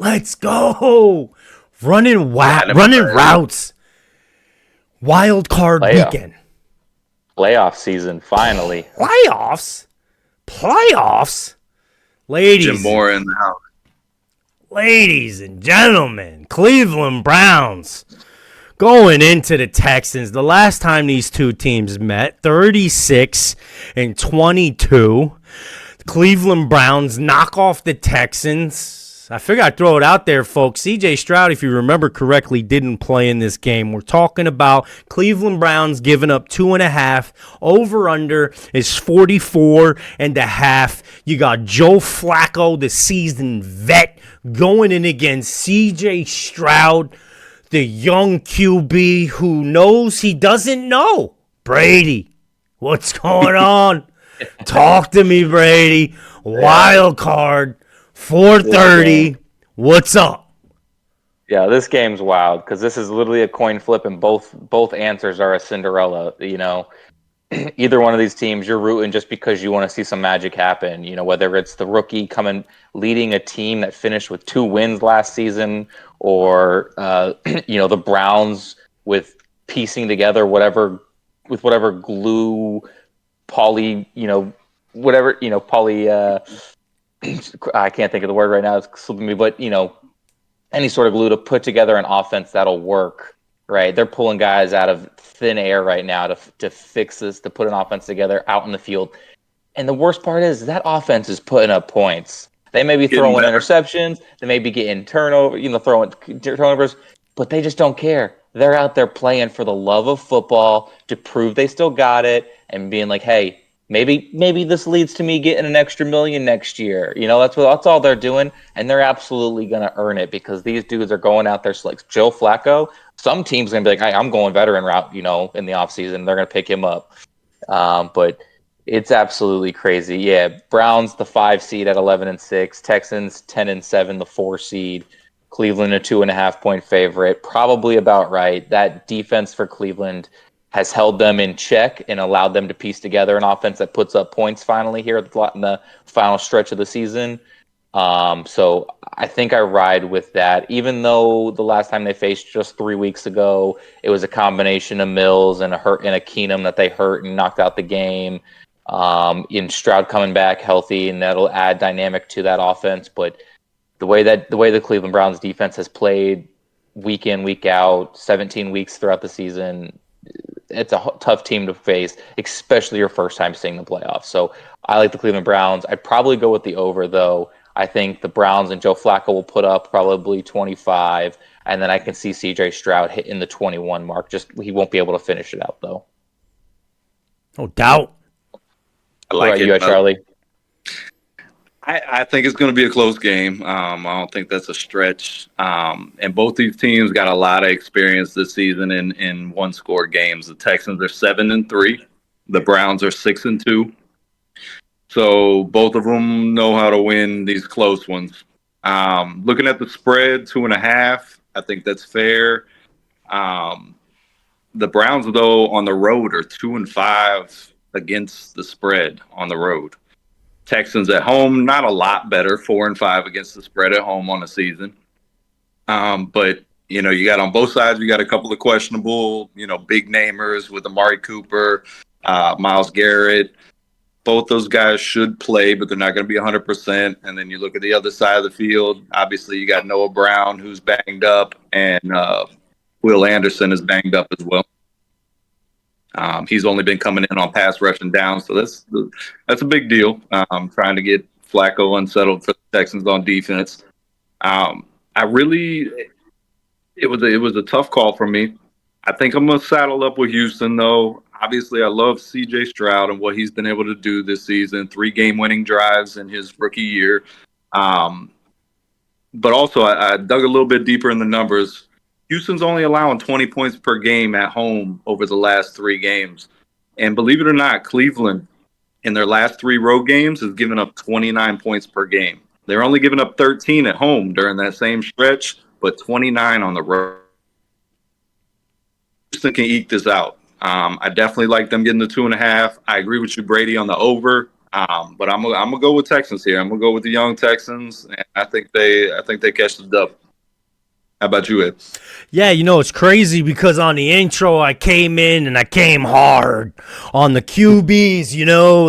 Let's go. Running routes. Wild card weekend. Playoff season, finally. Playoffs? Jim Moore in the house. Ladies and gentlemen, Cleveland Browns going into the Texans. The last time these two teams met, 36-22. The Cleveland Browns knock off the Texans. I figure I'd throw it out there, folks. C.J. Stroud, if you remember correctly, didn't play in this game. We're talking about Cleveland Browns giving up 2.5. Over-under is 44.5. You got Joe Flacco, the seasoned vet, going in against C.J. Stroud, the young QB who knows he doesn't know. Brady, what's going on? Talk to me, Brady. Wild card. 4:30. What's up? Yeah, this game's wild because this is literally a coin flip, and both answers are a Cinderella. Either one of these teams, you're rooting just because you want to see some magic happen. Whether it's the rookie coming leading a team that finished with 2 wins last season, or the Browns with piecing together whatever glue, I can't think of the word right now. It's slipping me, but any sort of glue to put together an offense that'll work. Right, they're pulling guys out of thin air right now to fix this, to put an offense together out in the field. And the worst part is that offense is putting up points. They may be throwing interceptions, they may be getting throwing turnovers, but they just don't care. They're out there playing for the love of football to prove they still got it and being like, hey. Maybe this leads to me getting an extra $1 million next year. That's all they're doing, and they're absolutely gonna earn it because these dudes are going out there. So like Joe Flacco, some teams gonna be like, "Hey, I'm going veteran route," in the offseason. They're gonna pick him up, but it's absolutely crazy. Yeah, Browns the 5 seed at 11-6, Texans 10-7, the 4 seed. Cleveland a 2.5 point favorite, probably about right. That defense for Cleveland has held them in check and allowed them to piece together an offense that puts up points finally here in the final stretch of the season. So I think I ride with that, even though the last time they faced just 3 weeks ago, it was a combination of Mills and a Keenum that they hurt and knocked out the game. In Stroud coming back healthy, and that'll add dynamic to that offense. But the way the Cleveland Browns defense has played week in, week out, 17 weeks throughout the season, it's a tough team to face, especially your first time seeing the playoffs. So I like the Cleveland Browns. I'd probably go with the over, though. I think the Browns and Joe Flacco will put up probably 25, and then I can see C.J. Stroud hitting the 21 mark. Just he won't be able to finish it out, though. No doubt. I like it. You at Charlie? I think it's going to be a close game. I don't think that's a stretch. And both these teams got a lot of experience this season in one-score games. The Texans are 7-3. The Browns are 6-2. So both of them know how to win these close ones. Looking at the spread, 2.5, I think that's fair. The Browns, though, on the road are 2-5 against the spread on the road. Texans at home, not a lot better, 4-5 against the spread at home on the season. But you got on both sides, you got a couple of questionable, big namers with Amari Cooper, Myles Garrett. Both those guys should play, but they're not going to be 100%. And then you look at the other side of the field. Obviously, you got Noah Brown, who's banged up, and Will Anderson is banged up as well. He's only been coming in on pass rushing down, so that's a big deal. Trying to get Flacco unsettled for the Texans on defense. It was a tough call for me. I think I'm gonna saddle up with Houston, though. Obviously, I love C.J. Stroud and what he's been able to do this season. 3 game-winning drives in his rookie year. But also, I dug a little bit deeper in the numbers. Houston's only allowing 20 points per game at home over the last 3 games. And believe it or not, Cleveland, in their last 3 road games, has given up 29 points per game. They're only giving up 13 at home during that same stretch, but 29 on the road. Houston can eke this out. I definitely like them getting the 2.5. I agree with you, Brady, on the over. But I'm gonna go with Texans here. I'm gonna go with the young Texans, and I think they catch the dub. How about you, Ed? Yeah, it's crazy because on the intro, I came in and I came hard on the QBs,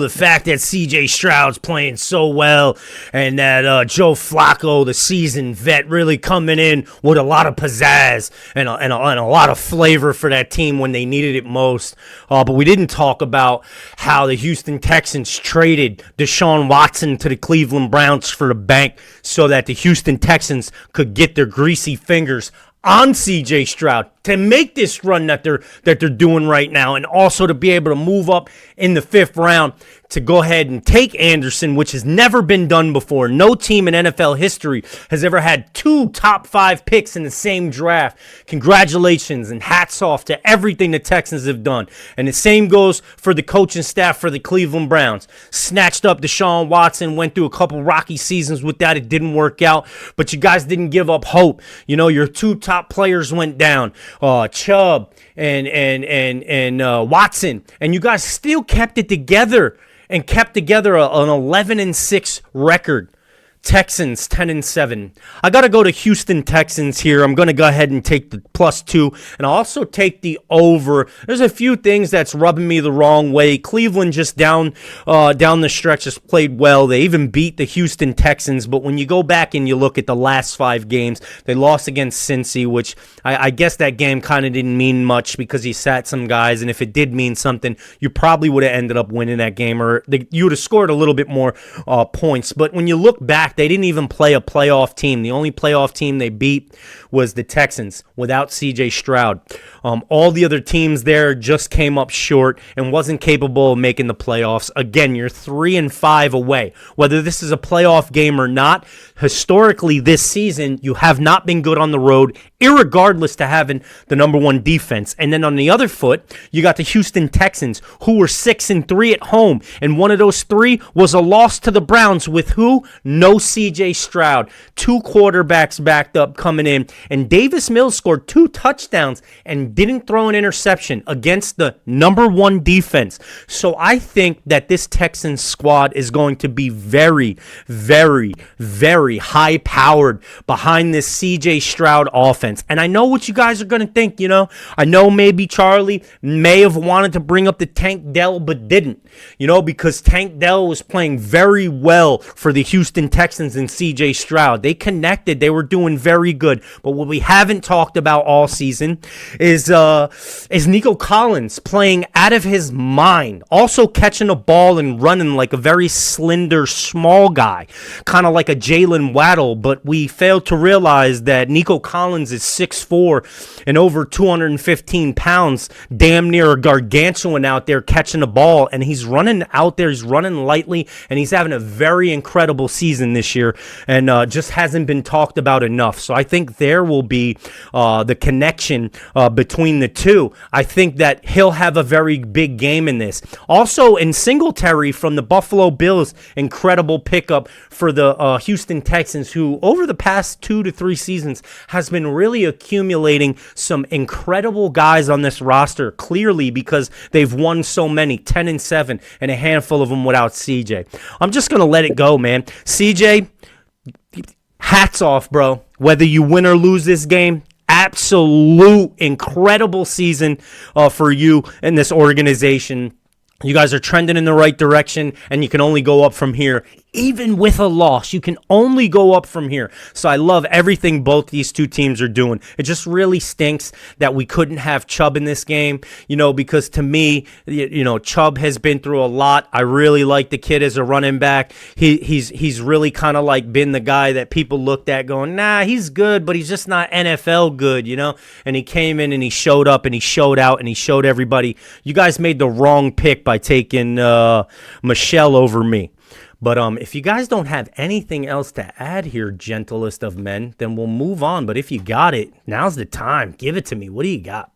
the fact that CJ Stroud's playing so well and that Joe Flacco, the seasoned vet, really coming in with a lot of pizzazz and a lot of flavor for that team when they needed it most. But we didn't talk about how the Houston Texans traded Deshaun Watson to the Cleveland Browns for the bank so that the Houston Texans could get their greasy fingers on CJ Stroud to make this run that they're doing right now, and also to be able to move up in the 5th round to go ahead and take Anderson, which has never been done before. No team in NFL history has ever had 2 top 5 picks in the same draft. Congratulations and hats off to everything the Texans have done. And the same goes for the coaching staff for the Cleveland Browns. Snatched up Deshaun Watson, went through a couple rocky seasons with that. It didn't work out, but you guys didn't give up hope. Your 2 top players went down, Chubb and Watson, and you guys still kept it together and kept together an 11-6 record. Texans 10-7. I got to go to Houston Texans here. I'm going to go ahead and take the +2, and I'll also take the over. There's a few things that's rubbing me the wrong way. Cleveland just down the stretch has played well. They even beat the Houston Texans, but when you go back and you look at the last 5 games, they lost against Cincy, which I guess that game kind of didn't mean much because he sat some guys, and if it did mean something, you probably would have ended up winning that game, or you would have scored a little bit more points. But when you look back, they didn't even play a playoff team. The only playoff team they beat was the Texans without CJ Stroud. All the other teams there just came up short and wasn't capable of making the playoffs. Again, you're 3-5 away. Whether this is a playoff game or not, historically this season, you have not been good on the road, irregardless to having the number 1 defense. And then on the other foot, you got the Houston Texans, who were 6-3 at home. And one of those 3 was a loss to the Browns with who? No CJ Stroud. 2 quarterbacks backed up coming in. And Davis Mills scored 2 touchdowns and didn't throw an interception against the number 1 defense. So I think that this Texans squad is going to be very, very, very high-powered behind this CJ Stroud offense. And I know what you guys are going to think, I know maybe Charlie may have wanted to bring up the Tank Dell, but didn't, because Tank Dell was playing very well for the Houston Texans and CJ Stroud. They connected. They were doing very good. But what we haven't talked about all season is Nico Collins playing out of his mind, also catching a ball and running like a very slender, small guy, kind of like a Jalen Waddle, but we failed to realize that Nico Collins is 6'4" and over 215 pounds, damn near a gargantuan out there catching the ball, and he's running out there, he's running lightly, and he's having a very incredible season this year, and just hasn't been talked about enough. So I think there will be the connection between the two. I think that he'll have a very big game in this. Also, in Singletary from the Buffalo Bills, incredible pickup for the Houston Texans, who over the past 2 to 3 seasons has been really accumulating some incredible guys on this roster, clearly because they've won so many, 10-7, and a handful of them without CJ. I'm just going to let it go, man. CJ, hats off, bro. Whether you win or lose this game, absolute incredible season for you and this organization. You guys are trending in the right direction, and you can only go up from here. Even with a loss, you can only go up from here. So I love everything both these two teams are doing. It just really stinks that we couldn't have Chubb in this game, because to me, Chubb has been through a lot. I really like the kid as a running back. He's really kind of like been the guy that people looked at going, nah, he's good, but he's just not NFL good, And he came in and he showed up and he showed out and he showed everybody. You guys made the wrong pick by taking Michelle over me. But if you guys don't have anything else to add here, gentlest of men, then we'll move on. But if you got it, now's the time. Give it to me. What do you got?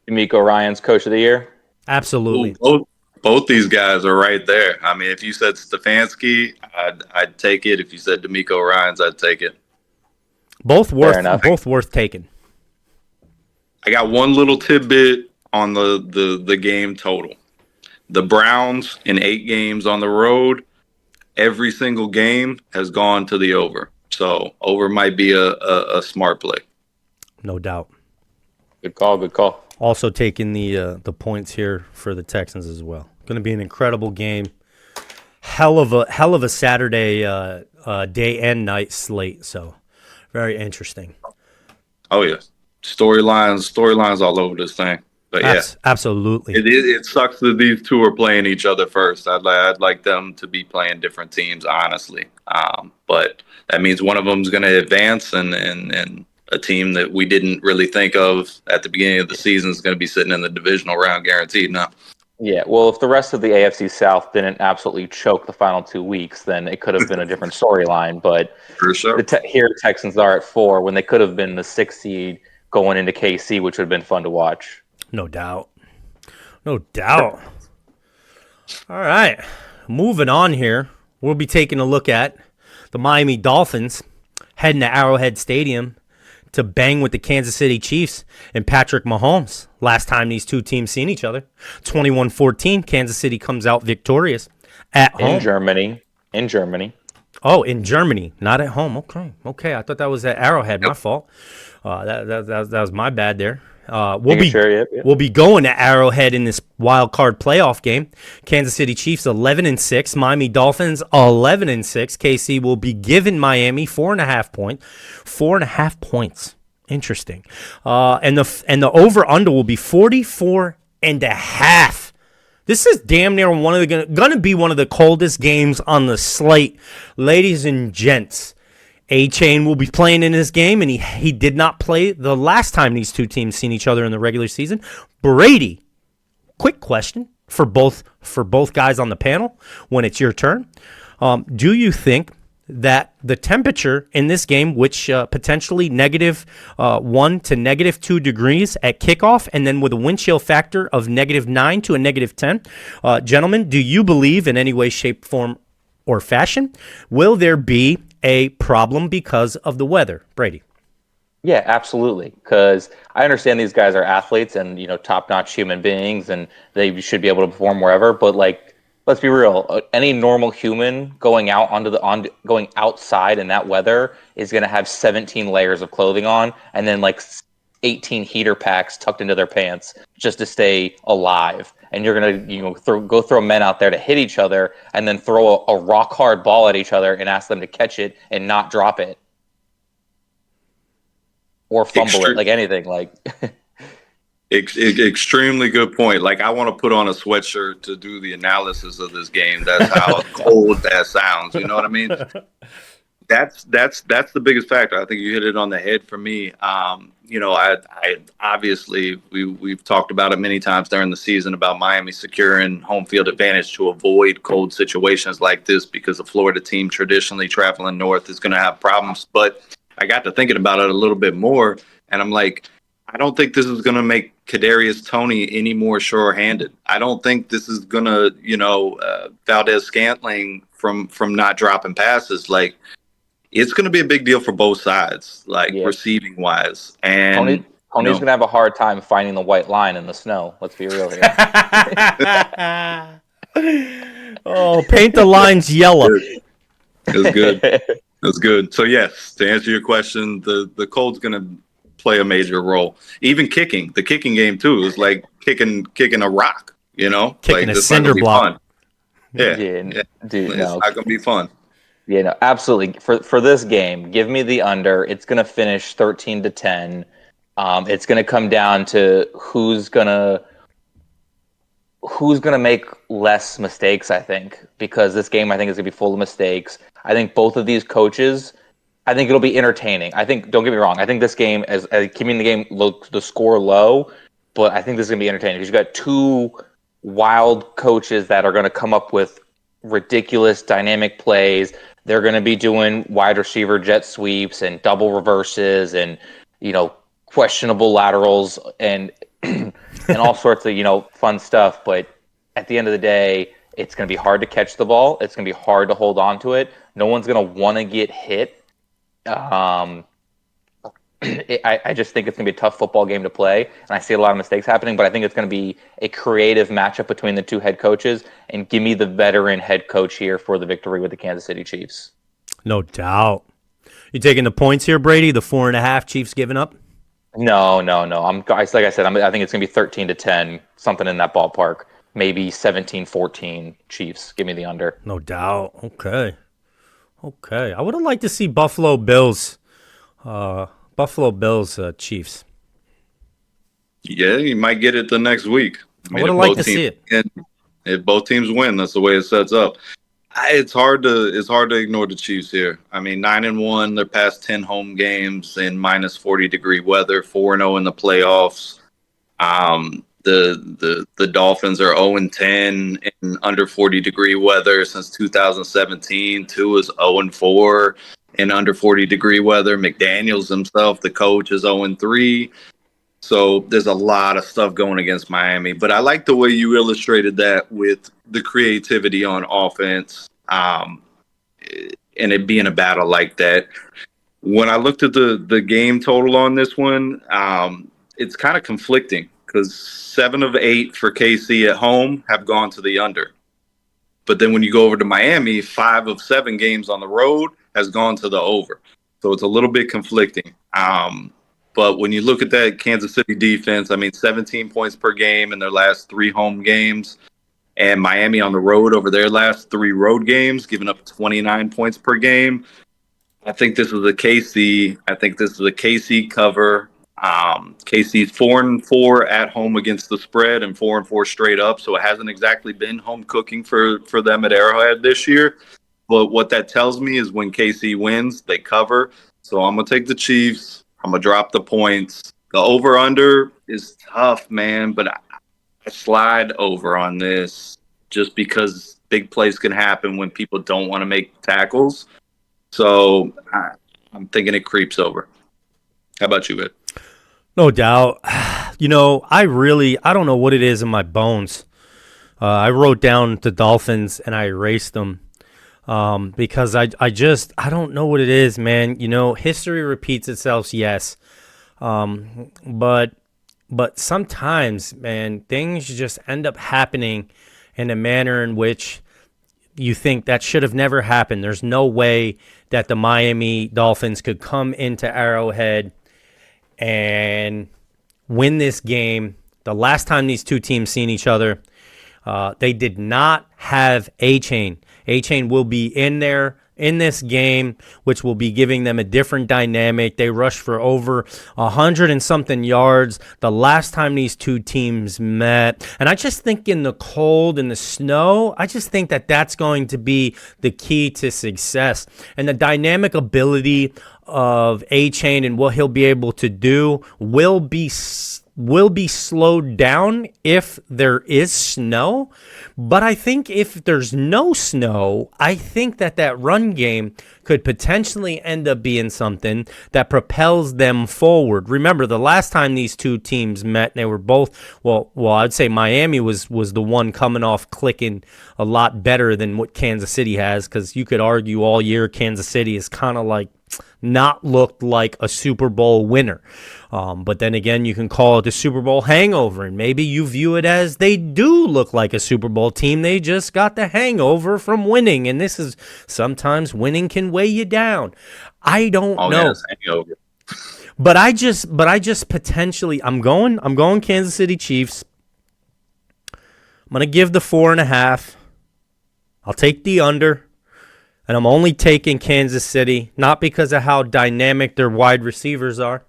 D'Amico Ryan's Coach of the Year? Absolutely. Both these guys are right there. I mean, if you said Stefanski, I'd take it. If you said D'Amico Ryans, I'd take it. Both worth taking. I got one little tidbit on the game total. The Browns in 8 games on the road, every single game has gone to the over. So over might be a smart play. No doubt. Good call. Good call. Also taking the points here for the Texans as well. Going to be an incredible game. Hell of a Saturday day and night slate. So very interesting. Oh yeah, storylines all over this thing. But yeah, absolutely. It sucks that these two are playing each other first. I'd like them to be playing different teams, honestly. But that means one of them's going to advance, and a team that we didn't really think of at the beginning of the season is going to be sitting in the divisional round guaranteed now. Yeah, well, if the rest of the AFC South didn't absolutely choke the final 2 weeks, then it could have been a different storyline. But for sure, here Texans are at 4 when they could have been the 6th seed going into KC, which would have been fun to watch. No doubt. No doubt. All right, moving on here. We'll be taking a look at the Miami Dolphins heading to Arrowhead Stadium to bang with the Kansas City Chiefs and Patrick Mahomes. Last time these two teams seen each other, 21-14, Kansas City comes out victorious at home. In Germany. Oh, in Germany, not at home. Okay. I thought that was at Arrowhead. My fault. That was my bad there. We'll be going to Arrowhead in this wild card playoff game. Kansas City Chiefs 11-6, Miami Dolphins 11-6. KC will be giving Miami 4.5 points. 4.5 points. Interesting. And the over under will be 44.5. This is damn near gonna be one of the coldest games on the slate, ladies and gents. A-Chain will be playing in this game, and he did not play the last time these two teams seen each other in the regular season. Brady, quick question for both guys on the panel when it's your turn. Do you think that the temperature in this game, which potentially -1 to -2 degrees at kickoff, and then with a wind chill factor of -9 to a -10, gentlemen, do you believe in any way, shape, form, or fashion, will there be a problem because of the weather? Brady. Yeah, absolutely. Because I understand these guys are athletes and top-notch human beings, and they should be able to perform wherever. But let's be real. Any normal human going outside in that weather is going to have 17 layers of clothing on, and then 18 heater packs tucked into their pants just to stay alive. And you're gonna go throw men out there to hit each other, and then throw a rock hard ball at each other and ask them to catch it and not drop it or fumble it, anything. Extremely good point. I want to put on a sweatshirt to do the analysis of this game. That's how cold that sounds. You know what I mean? That's the biggest factor. I think you hit it on the head for me. I obviously we've talked about it many times during the season about Miami securing home field advantage to avoid cold situations like this, because the Florida team traditionally traveling north is going to have problems. But I got to thinking about it a little bit more, and I'm like, I don't think this is going to make Kadarius Toney any more sure-handed. I don't think this is going to, Valdez-Scantling from not dropping passes. It's going to be a big deal for both sides, receiving wise. And Tony's going to have a hard time finding the white line in the snow. Let's be real here. Oh, paint the lines yellow. It's good. It's good. So yes, to answer your question, the cold's going to play a major role. Even kicking, the kicking game too is like kicking a rock. Kicking a cinder block. Yeah, dude, it's not going to be fun. Yeah, no, absolutely. For this game, give me the under. It's going to finish 13-10. It's going to come down to who's gonna make less mistakes, I think, because this game I think is going to be full of mistakes. I think both of these coaches, I think it'll be entertaining. I think, don't get me wrong, I think this game, as keeping the game the score low, but I think this is going to be entertaining because you've got two wild coaches that are going to come up with ridiculous dynamic plays. They're going to be doing wide receiver jet sweeps and double reverses and, questionable laterals and and all sorts of, fun stuff. But at the end of the day, it's going to be hard to catch the ball. It's going to be hard to hold on to it. No one's going to want to get hit. I just think it's going to be a tough football game to play, and I see a lot of mistakes happening, but I think it's going to be a creative matchup between the two head coaches, and give me the veteran head coach here for the victory with the Kansas City Chiefs. No doubt. You taking the points here, Brady? The 4.5 Chiefs giving up? No. Like I said, I think it's going to be 13-10, something in that ballpark. Maybe 17-14 Chiefs. Give me the under. No doubt. Okay. I would have liked to see Buffalo Bills Chiefs. Yeah, you might get it the next week. I would have liked to see it. If both teams win, that's the way it sets up. It's hard to ignore the Chiefs here. I mean, 9-1, their past 10 home games in minus 40-degree weather, 4-0 in the playoffs. The Dolphins are 0-10 in under 40-degree weather since 2017. Tua is 0-4 in under 40-degree weather. McDaniels himself, the coach, is 0-3. So there's a lot of stuff going against Miami. But I like the way you illustrated that with the creativity on offense, and it being a battle like that. When I looked at the game total on this one, it's kind of conflicting because 7 of 8 for KC at home have gone to the under. But then when you go over to Miami, 5 of 7 games on the road has gone to the over. So it's a little bit conflicting. But when you look at that Kansas City defense, I mean, 17 points per game in their last 3 home games. And Miami on the road over their last 3 road games, giving up 29 points per game. I think this is a KC. I think this is a KC cover. KC's 4-4 at home against the spread and 4-4 straight up. So it hasn't exactly been home cooking for them at Arrowhead this year. But what that tells me is when KC wins, they cover. So I'm going to take the Chiefs. I'm going to drop the points. The over-under is tough, man, but I slide over on this just because big plays can happen when people don't want to make tackles. So I'm thinking it creeps over. How about you, Ed? No doubt. You know, I don't know what it is in my bones. I wrote down the Dolphins and I erased them because I don't know what it is, man. You know, history repeats itself, yes. But sometimes, man, things just end up happening in a manner in which you think that should have never happened. There's no way that the Miami Dolphins could come into Arrowhead and win this game. The last time these two teams seen each other, they did not have A-Chain. A-Chain will be in there in this game, which will be giving them a different dynamic. They rushed for over 100 and something yards the last time these two teams met. And I just think in the cold and the snow, I just think that that's going to be the key to success. And the dynamic ability of A-Chain and what he'll be able to do will be slowed down if there is snow. But I think if there's no snow, I think that run game could potentially end up being something that propels them forward. Remember, the last time these two teams met, they were both, well, I'd say Miami was the one coming off clicking a lot better than what Kansas City has, because you could argue all year Kansas City is kind of like not looked like a Super Bowl winner. But then again, you can call it the Super Bowl hangover, and maybe you view it as they do look like a Super Bowl team. They just got the hangover from winning, and this is sometimes winning can weigh you down. I don't know. Yes, hangover. But I just potentially, I'm going Kansas City Chiefs. I'm going to give the 4.5. I'll take the under. And I'm only taking Kansas City, not because of how dynamic their wide receivers are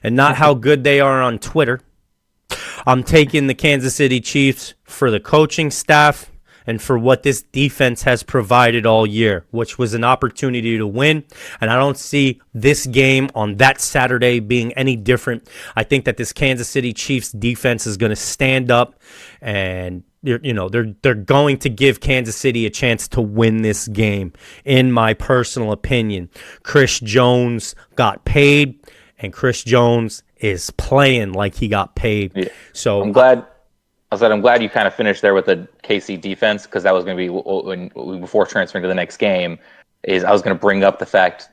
and not how good they are on Twitter. I'm taking the Kansas City Chiefs for the coaching staff and for what this defense has provided all year, which was an opportunity to win. And I don't see this game on that Saturday being any different. I think that this Kansas City Chiefs defense is going to stand up, and they're going to give Kansas City a chance to win this game, in my personal opinion. Chris Jones got paid, and Chris Jones is playing like he got paid. Yeah. So I'm glad you kind of finished there with the KC defense, because that was going to be before transferring to the next game. I was going to bring up the fact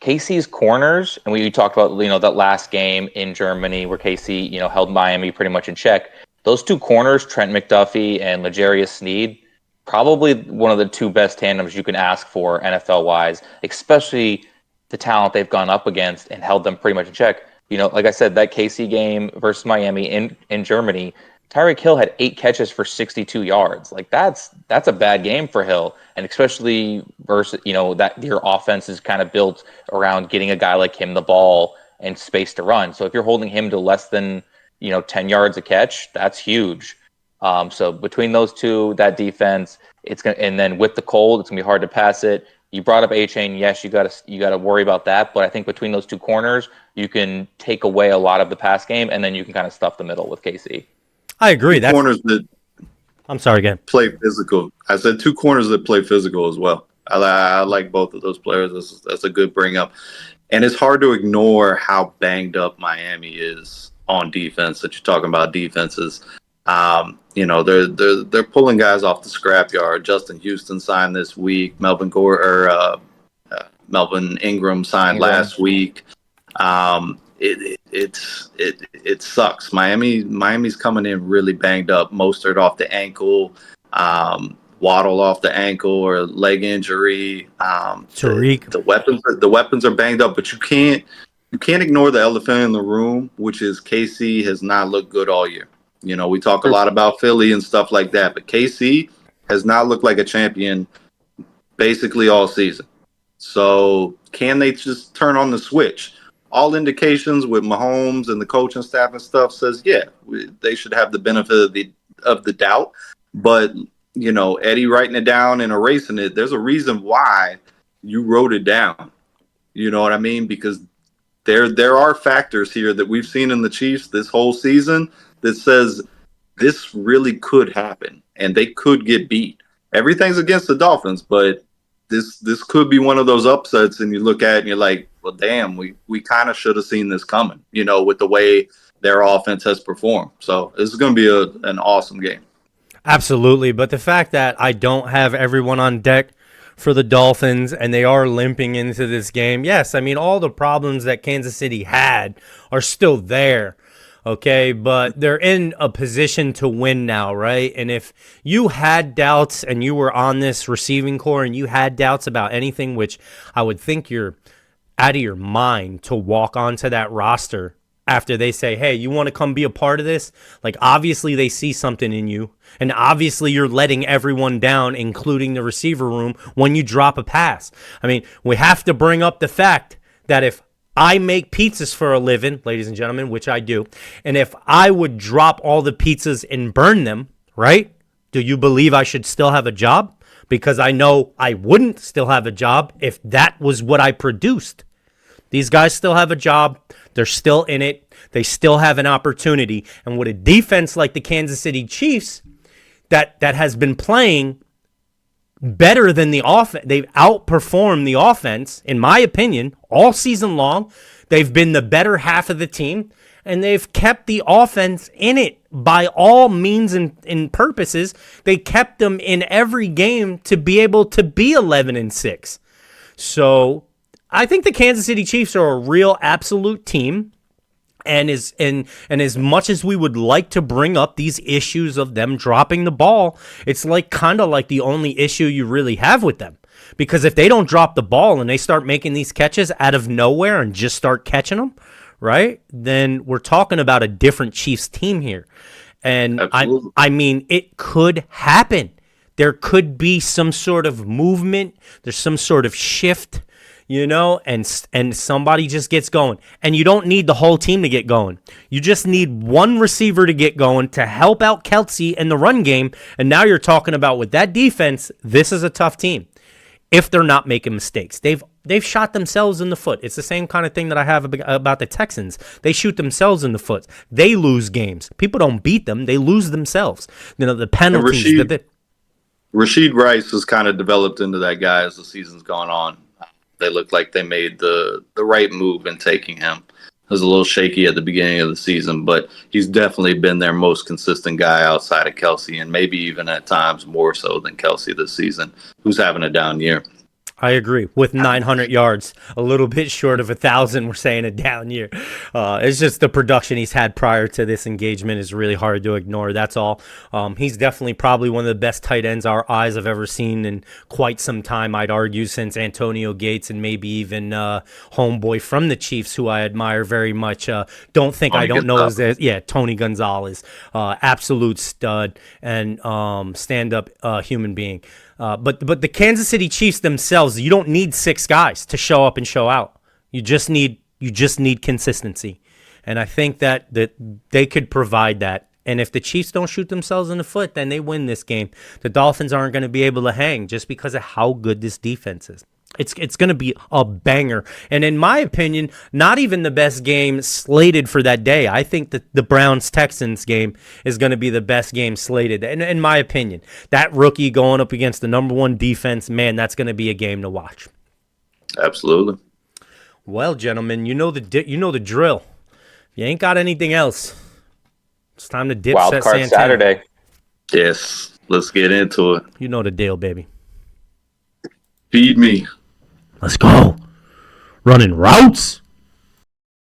KC's corners, and we talked about, that last game in Germany where KC, held Miami pretty much in check. Those two corners, Trent McDuffie and L'Jarius Sneed, probably one of the two best tandems you can ask for NFL-wise, especially the talent they've gone up against and held them pretty much in check. Like I said, that KC game versus Miami in Germany, Tyreek Hill had 8 catches for 62 yards. Like that's a bad game for Hill, and especially versus that your offense is kind of built around getting a guy like him the ball and space to run. So if you're holding him to less than 10 yards a catch, that's huge. So between those two, that defense, and then with the cold, it's gonna be hard to pass it. You brought up A-Chain. Yes, you gotta worry about that. But I think between those two corners, you can take away a lot of the pass game, and then you can kind of stuff the middle with KC. I agree. Two corners that I'm sorry again. Play physical. I said 2 corners that play physical as well. I like both of those players. That's a good bring up. And it's hard to ignore how banged up Miami is on defense. That you're talking about defenses. They're pulling guys off the scrapyard. Justin Houston signed this week. Melvin Ingram signed last week. It sucks. Miami's coming in really banged up. Mostert off the ankle, Waddle off the ankle or leg injury. Tariq. The weapons are banged up, but you can't ignore the elephant in the room, which is KC has not looked good all year. We talk a lot about Philly and stuff like that, but KC has not looked like a champion basically all season. So can they just turn on the switch? All indications with Mahomes and the coaching staff and stuff says, they should have the benefit of the doubt. But, Eddie writing it down and erasing it, there's a reason why you wrote it down. You know what I mean? Because there are factors here that we've seen in the Chiefs this whole season that says this really could happen and they could get beat. Everything's against the Dolphins, but this could be one of those upsets, and you look at it and you're like, well, damn, we kind of should have seen this coming, with the way their offense has performed. So this is going to be an awesome game. Absolutely, but the fact that I don't have everyone on deck for the Dolphins and they are limping into this game, yes, I mean, all the problems that Kansas City had are still there. Okay, but they're in a position to win now, right? And if you had doubts and you were on this receiving core and you had doubts about anything, which I would think you're out of your mind to walk onto that roster after they say, hey, you want to come be a part of this? Like, obviously they see something in you, and obviously you're letting everyone down, including the receiver room, when you drop a pass. I mean, we have to bring up the fact that if I make pizzas for a living, ladies and gentlemen, which I do, and if I would drop all the pizzas and burn them, right, do you believe I should still have a job? Because I know I wouldn't still have a job if that was what I produced. These guys still have a job. They're still in it. They still have an opportunity. And with a defense like the Kansas City Chiefs that has been playing better than the offense, they've outperformed the offense, in my opinion, all season long. They've been the better half of the team, and they've kept the offense in it by all means and purposes. They kept them in every game to be able to be 11-6. So I think the Kansas City Chiefs are a real absolute team. And as much as we would like to bring up these issues of them dropping the ball, it's kind of like the only issue you really have with them. Because if they don't drop the ball and they start making these catches out of nowhere and just start catching them, right, then we're talking about a different Chiefs team here. And I mean, it could happen. There could be some sort of movement. There's some sort of shift. And somebody just gets going. And you don't need the whole team to get going. You just need one receiver to get going to help out Kelce in the run game. And now you're talking about with that defense, this is a tough team. If they're not making mistakes. They've shot themselves in the foot. It's the same kind of thing that I have about the Texans. They shoot themselves in the foot. They lose games. People don't beat them. They lose themselves. The penalties. Rashid Rice has kind of developed into that guy as the season's gone on. They look like they made the right move in taking him. It was a little shaky at the beginning of the season, but he's definitely been their most consistent guy outside of Kelce, and maybe even at times more so than Kelce this season, who's having a down year. I agree. With 900 yards, a little bit short of 1,000, we're saying a down year. It's just the production he's had prior to this engagement is really hard to ignore. That's all. He's definitely probably one of the best tight ends our eyes have ever seen in quite some time, I'd argue, since Antonio Gates and maybe even homeboy from the Chiefs, who I admire very much. Tony Gonzalez. Absolute stud and stand-up human being. But the Kansas City Chiefs themselves, you don't need 6 guys to show up and show out. You just need consistency, and I think that they could provide that. And if the Chiefs don't shoot themselves in the foot, then they win this game. The Dolphins aren't going to be able to hang just because of how good this defense is. It's going to be a banger. And in my opinion, not even the best game slated for that day. I think that the Browns-Texans game is going to be the best game slated. And in my opinion, that rookie going up against the number 1 defense, man, that's going to be a game to watch. Absolutely. Well, gentlemen, you know the drill. If you ain't got anything else, it's time to dip set Wildcard Saturday. Yes, let's get into it. You know the deal, baby. Feed me. Let's go. Running routes.